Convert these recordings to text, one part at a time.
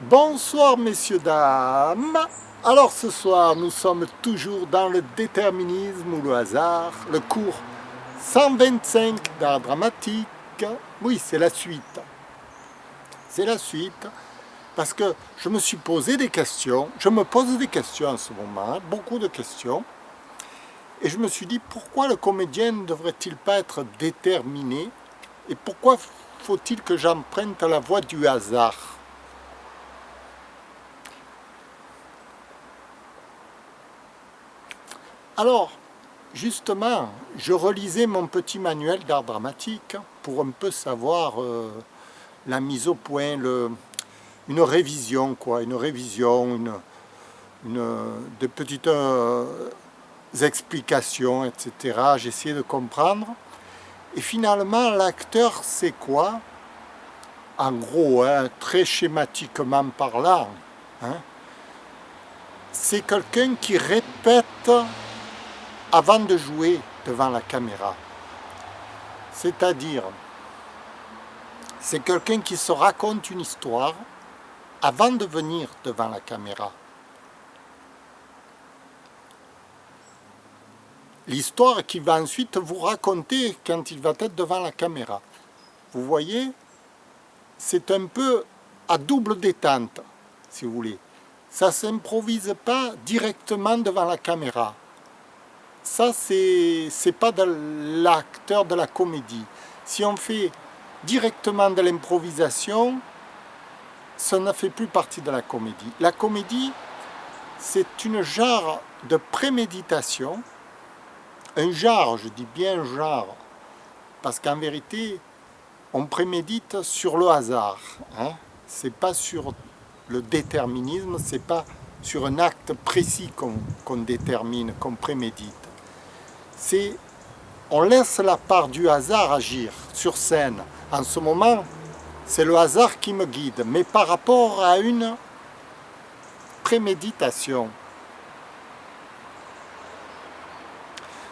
Bonsoir messieurs, dames. Alors ce soir, nous sommes toujours dans le déterminisme ou le hasard, le cours 125 d'art dramatique. Oui, c'est la suite. C'est la suite parce que je me suis posé des questions, je me pose des questions en ce moment, beaucoup de questions. Et je me suis dit, pourquoi le comédien ne devrait-il pas être déterminé? Et pourquoi faut-il que j'emprunte la voie du hasard? Alors, justement, je relisais mon petit manuel d'art dramatique pour un peu savoir la mise au point, une révision, quoi, des petites explications, etc. J'essayais de comprendre. Et finalement, l'acteur, c'est quoi? En gros, hein, très schématiquement parlant, hein, c'est quelqu'un qui répète avant de jouer devant la caméra. C'est-à-dire, c'est quelqu'un qui se raconte une histoire avant de venir devant la caméra. L'histoire qu'il va ensuite vous raconter quand il va être devant la caméra. Vous voyez, c'est un peu à double détente, si vous voulez. Ça ne s'improvise pas directement devant la caméra. Ça, c'est pas de l'acteur de la comédie. Si on fait directement de l'improvisation, ça ne fait plus partie de la comédie. La comédie, c'est une genre de préméditation. Un genre, je dis bien genre, parce qu'en vérité, on prémédite sur le hasard. Hein? C'est pas sur le déterminisme, c'est pas sur un acte précis qu'on détermine, qu'on prémédite. On laisse la part du hasard agir sur scène. En ce moment, c'est le hasard qui me guide, mais par rapport à une préméditation.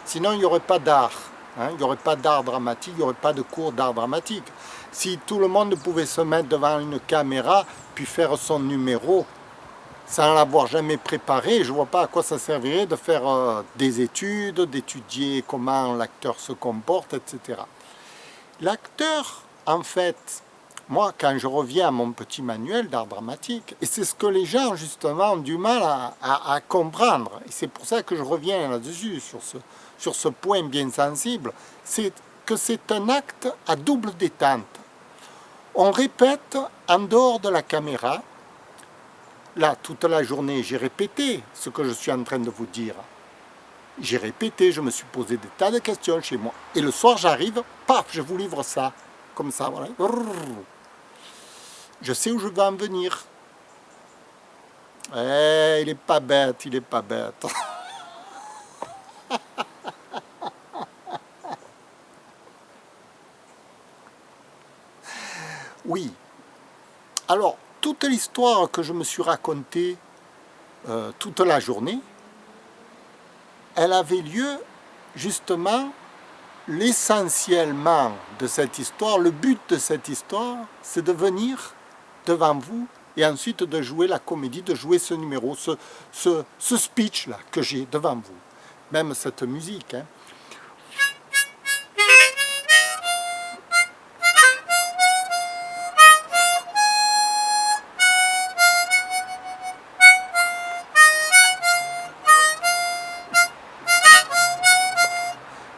Sinon, il n'y aurait pas d'art. Hein, il n'y aurait pas d'art dramatique, il n'y aurait pas de cours d'art dramatique. Si tout le monde pouvait se mettre devant une caméra, puis faire son numéro, sans l'avoir jamais préparé, je ne vois pas à quoi ça servirait de faire des études, d'étudier comment l'acteur se comporte, etc. L'acteur, en fait, moi, quand je reviens à mon petit manuel d'art dramatique, et c'est ce que les gens, justement, ont du mal à comprendre, et c'est pour ça que je reviens là-dessus, sur ce point bien sensible, c'est que c'est un acte à double détente. On répète en dehors de la caméra. Là, toute la journée, j'ai répété ce que je suis en train de vous dire. J'ai répété, je me suis posé des tas de questions chez moi. Et le soir, j'arrive, paf, je vous livre ça. Comme ça, voilà. Je sais où je veux en venir. Eh, il n'est pas bête, il n'est pas bête. Oui. Alors, toute l'histoire que je me suis racontée toute la journée, elle avait lieu justement, l'essentiellement de cette histoire, le but de cette histoire, c'est de venir devant vous et ensuite de jouer la comédie, de jouer ce numéro, ce speech-là que j'ai devant vous. Même cette musique. Hein.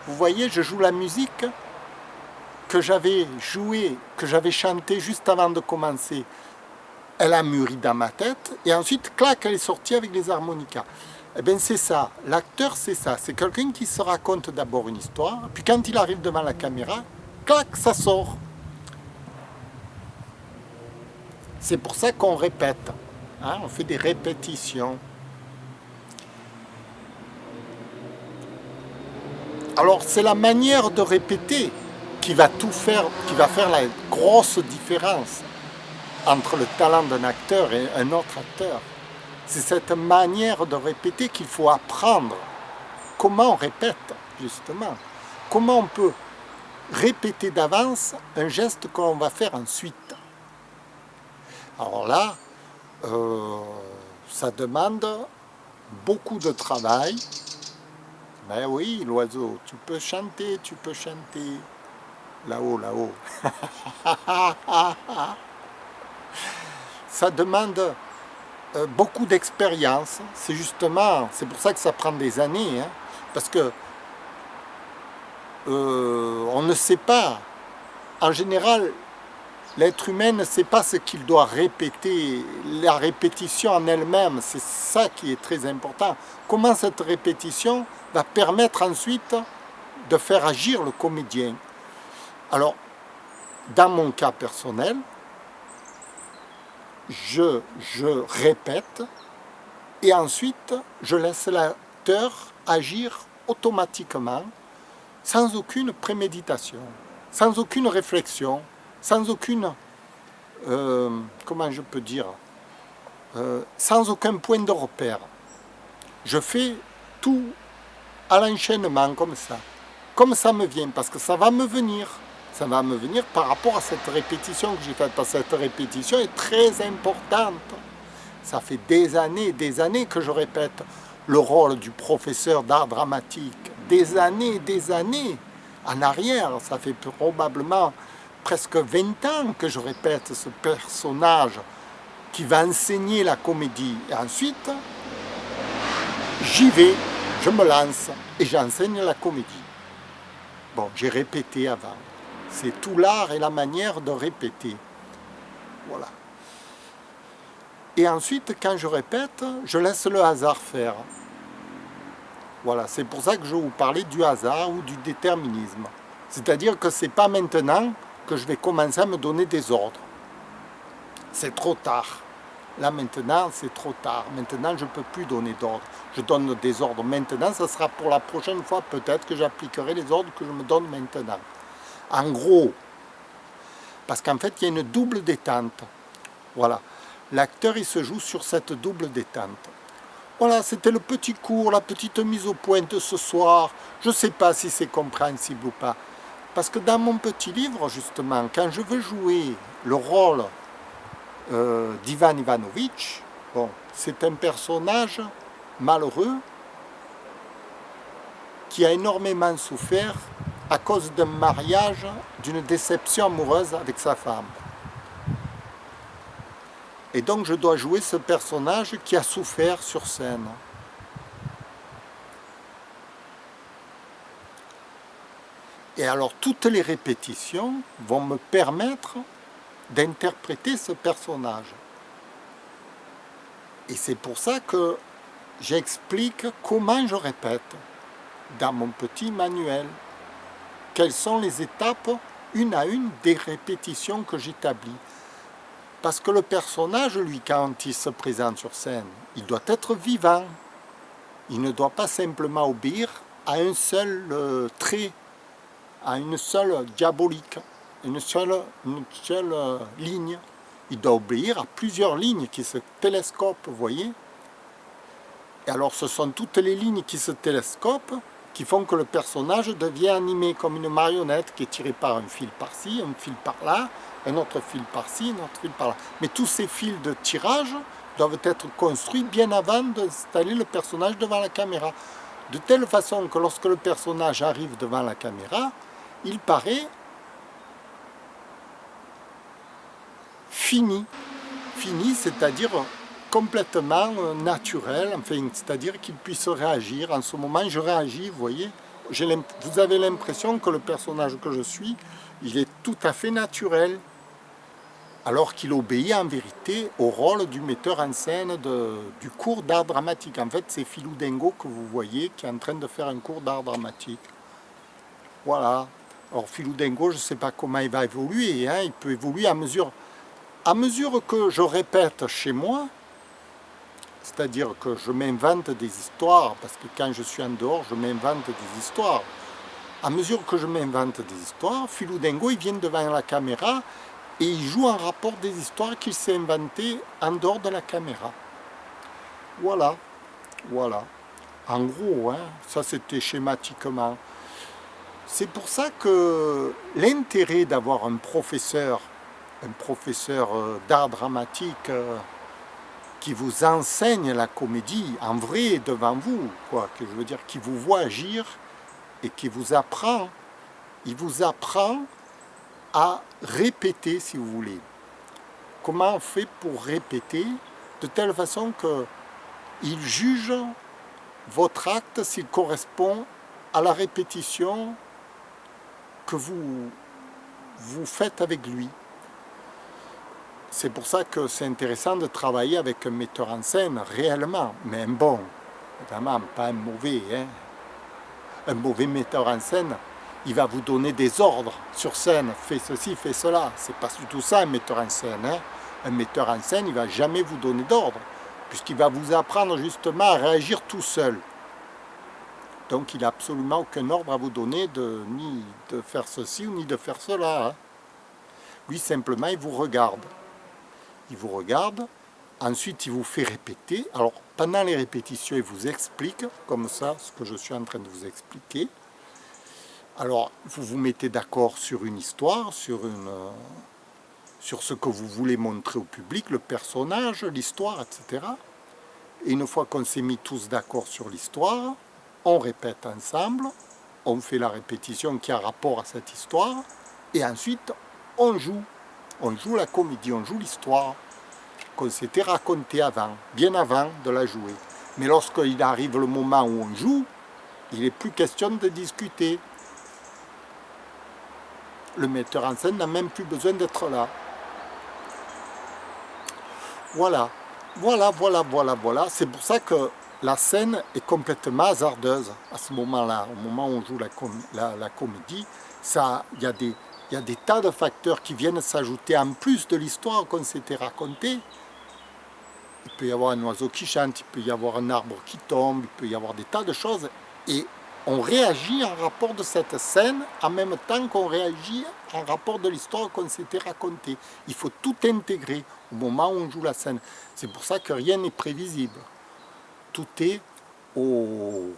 Vous voyez, je joue la musique que j'avais jouée, que j'avais chantée juste avant de commencer. Elle a mûri dans ma tête, et ensuite, clac, elle est sortie avec les harmonicas. Eh bien, c'est ça. L'acteur, c'est ça. C'est quelqu'un qui se raconte d'abord une histoire, puis quand il arrive devant la caméra, clac, ça sort. C'est pour ça qu'on répète. Hein, on fait des répétitions. Alors, c'est la manière de répéter qui va tout faire, qui va faire la grosse différence entre le talent d'un acteur et un autre acteur. C'est cette manière de répéter qu'il faut apprendre. Comment on répète, justement. Comment on peut répéter d'avance un geste que l'on va faire ensuite. Alors là, ça demande beaucoup de travail. Ben oui, l'oiseau, tu peux chanter, tu peux chanter. Là-haut, là-haut. Ça demande beaucoup d'expérience. C'est justement, c'est pour ça que ça prend des années. Hein, parce que on ne sait pas. En général, l'être humain ne sait pas ce qu'il doit répéter. La répétition en elle-même, c'est ça qui est très important. Comment cette répétition va permettre ensuite de faire agir le comédien. Alors, dans mon cas personnel, je répète et ensuite je laisse l'acteur agir automatiquement, sans aucune préméditation, sans aucune réflexion, sans aucune, comment je peux dire, sans aucun point de repère. Je fais tout à l'enchaînement comme ça me vient, parce que ça va me venir. Ça va me venir par rapport à cette répétition que j'ai faite, parce que cette répétition est très importante. Ça fait des années que je répète le rôle du professeur d'art dramatique. Des années en arrière. Ça fait probablement presque 20 ans que je répète ce personnage qui va enseigner la comédie. Et ensuite, j'y vais, je me lance et j'enseigne la comédie. Bon, j'ai répété avant. C'est tout l'art et la manière de répéter. Voilà. Et ensuite, quand je répète, je laisse le hasard faire. Voilà, c'est pour ça que je vous parlais du hasard ou du déterminisme. C'est-à-dire que ce n'est pas maintenant que je vais commencer à me donner des ordres. C'est trop tard. Là maintenant, c'est trop tard. Maintenant, je ne peux plus donner d'ordre. Je donne des ordres maintenant, ça sera pour la prochaine fois peut-être que j'appliquerai les ordres que je me donne maintenant. En gros, parce qu'en fait, il y a une double détente. Voilà. L'acteur, il se joue sur cette double détente. Voilà, c'était le petit cours, la petite mise au point de ce soir. Je ne sais pas si c'est compréhensible ou pas. Parce que dans mon petit livre, justement, quand je veux jouer le rôle d'Ivan Ivanovitch, bon, c'est un personnage malheureux qui a énormément souffert à cause d'un mariage, d'une déception amoureuse avec sa femme. Et donc je dois jouer ce personnage qui a souffert sur scène. Et alors toutes les répétitions vont me permettre d'interpréter ce personnage. Et c'est pour ça que j'explique comment je répète dans mon petit manuel. Quelles sont les étapes, une à une, des répétitions que j'établis. Parce que le personnage, lui, quand il se présente sur scène, il doit être vivant. Il ne doit pas simplement obéir à un seul trait, à une seule diabolique, une seule ligne. Il doit obéir à plusieurs lignes qui se télescopent, vous voyez. Et alors ce sont toutes les lignes qui se télescopent qui font que le personnage devient animé comme une marionnette qui est tirée par un fil par-ci, un fil par-là, un autre fil par-ci, un autre fil par-là. Mais tous ces fils de tirage doivent être construits bien avant d'installer le personnage devant la caméra. De telle façon que lorsque le personnage arrive devant la caméra, il paraît fini. Fini, c'est-à-dire complètement naturel, enfin, c'est-à-dire qu'il puisse réagir. En ce moment, je réagis, vous voyez. Vous avez l'impression que le personnage que je suis, il est tout à fait naturel, alors qu'il obéit en vérité au rôle du metteur en scène du cours d'art dramatique. En fait, c'est Philou Dingo que vous voyez qui est en train de faire un cours d'art dramatique. Voilà. Alors Philou Dingo, je ne sais pas comment il va évoluer, hein. Il peut évoluer à mesure que je répète chez moi. C'est-à-dire que je m'invente des histoires, parce que quand je suis en dehors, je m'invente des histoires. À mesure que je m'invente des histoires, Philou Dingo, il vient devant la caméra et il joue en rapport des histoires qu'il s'est inventées en dehors de la caméra. Voilà, voilà. En gros, hein, ça c'était schématiquement. C'est pour ça que l'intérêt d'avoir un professeur d'art dramatique, qui vous enseigne la comédie en vrai devant vous, quoi, que je veux dire, qui vous voit agir et qui vous apprend. Il vous apprend à répéter, si vous voulez. Comment on fait pour répéter de telle façon qu'il juge votre acte s'il correspond à la répétition que vous faites avec lui. C'est pour ça que c'est intéressant de travailler avec un metteur en scène réellement, mais un bon, évidemment, pas un mauvais. Hein. Un mauvais metteur en scène, il va vous donner des ordres sur scène, fais ceci, fais cela. C'est pas du tout ça un metteur en scène. Hein. Un metteur en scène, il ne va jamais vous donner d'ordre, puisqu'il va vous apprendre justement à réagir tout seul. Donc il n'a absolument aucun ordre à vous donner ni de faire ceci ou ni de faire cela. Hein. Lui, simplement, il vous regarde. Il vous regarde, ensuite il vous fait répéter. Alors pendant les répétitions, il vous explique, comme ça, ce que je suis en train de vous expliquer. Alors vous vous mettez d'accord sur une histoire, sur ce que vous voulez montrer au public, le personnage, l'histoire, etc. Et une fois qu'on s'est mis tous d'accord sur l'histoire, on répète ensemble, on fait la répétition qui a rapport à cette histoire, et ensuite on joue. On joue la comédie, on joue l'histoire qu'on s'était racontée avant, bien avant de la jouer. Mais lorsqu'il arrive le moment où on joue, il n'est plus question de discuter. Le metteur en scène n'a même plus besoin d'être là. Voilà, voilà. C'est pour ça que la scène est complètement hasardeuse à ce moment-là. Au moment où on joue la comédie, il y a des tas de facteurs qui viennent s'ajouter en plus de l'histoire qu'on s'était racontée. Il peut y avoir un oiseau qui chante, il peut y avoir un arbre qui tombe, il peut y avoir des tas de choses. Et on réagit en rapport de cette scène en même temps qu'on réagit en rapport de l'histoire qu'on s'était racontée. Il faut tout intégrer au moment où on joue la scène. C'est pour ça que rien n'est prévisible. Tout est au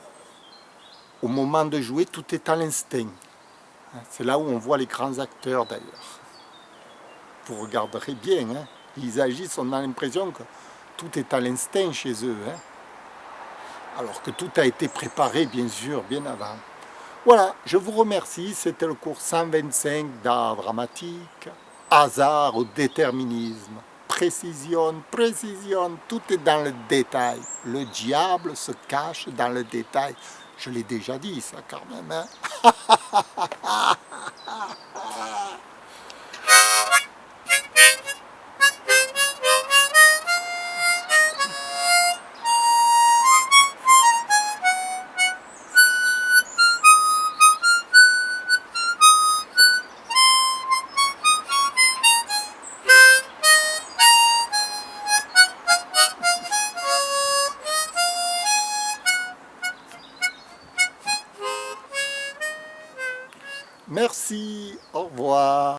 moment de jouer, tout est à l'instinct. C'est là où on voit les grands acteurs d'ailleurs. Vous regarderez bien, hein. Ils agissent, on a l'impression que tout est à l'instinct chez eux. Hein. Alors que tout a été préparé, bien sûr, bien avant. Voilà, je vous remercie. C'était le cours 125 d'art dramatique. Hasard ou déterminisme. Précision, tout est dans le détail. Le diable se cache dans le détail. Je l'ai déjà dit, ça, quand même. Hein. Merci.